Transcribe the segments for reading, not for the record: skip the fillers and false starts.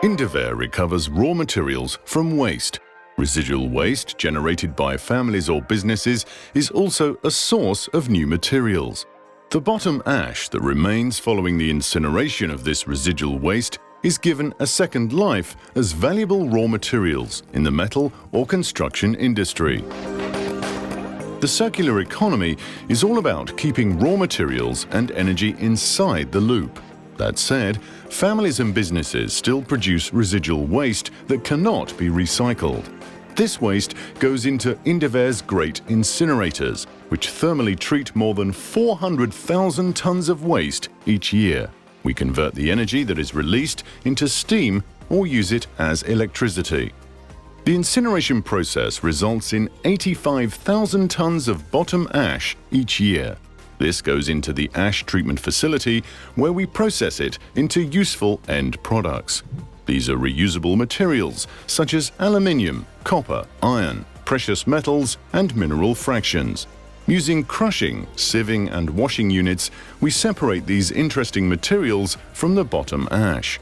Indaver recovers raw materials from waste. Residual waste generated by families or businesses is also a source of new materials. The bottom ash that remains following the incineration of this residual waste is given a second life as valuable raw materials in the metal or construction industry. The circular economy is all about keeping raw materials and energy inside the loop. That said, families and businesses still produce residual waste that cannot be recycled. This waste goes into Indaver's great incinerators, which thermally treat more than 400,000 tons of waste each year. We convert the energy that is released into steam or use it as electricity. The incineration process results in 85,000 tons of bottom ash each year. This goes into the ash treatment facility where we process it into useful end products. These are reusable materials such as aluminium, copper, iron, precious metals, and mineral fractions. Using crushing, sieving, and washing units, we separate these interesting materials from the bottom ash.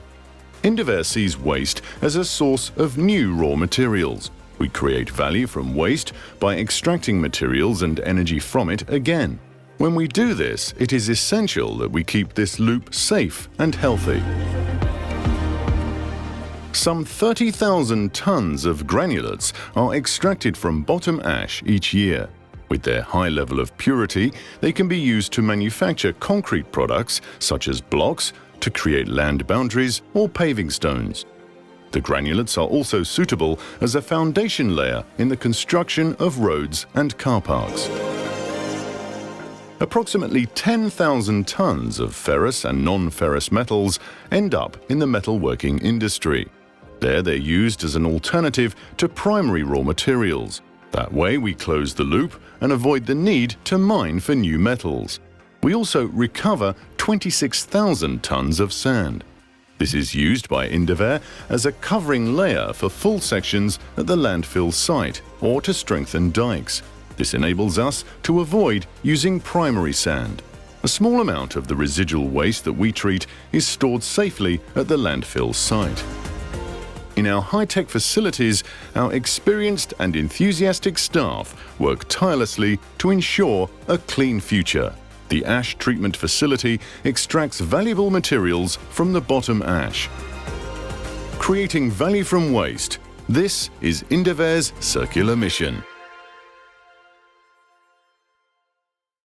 Indaver sees waste as a source of new raw materials. We create value from waste by extracting materials and energy from it again. When we do this, it is essential that we keep this loop safe and healthy. Some 30,000 tons of granulates are extracted from bottom ash each year. With their high level of purity, they can be used to manufacture concrete products such as blocks, to create land boundaries or paving stones. The granulates are also suitable as a foundation layer in the construction of roads and car parks. Approximately 10,000 tons of ferrous and non-ferrous metals end up in the metalworking industry. There they're used as an alternative to primary raw materials. That way we close the loop and avoid the need to mine for new metals. We also recover 26,000 tons of sand. This is used by Indaver as a covering layer for full sections at the landfill site or to strengthen dikes. This enables us to avoid using primary sand. A small amount of the residual waste that we treat is stored safely at the landfill site. In our high-tech facilities, our experienced and enthusiastic staff work tirelessly to ensure a clean future. The ash treatment facility extracts valuable materials from the bottom ash. Creating value from waste. This is Indaver's circular mission.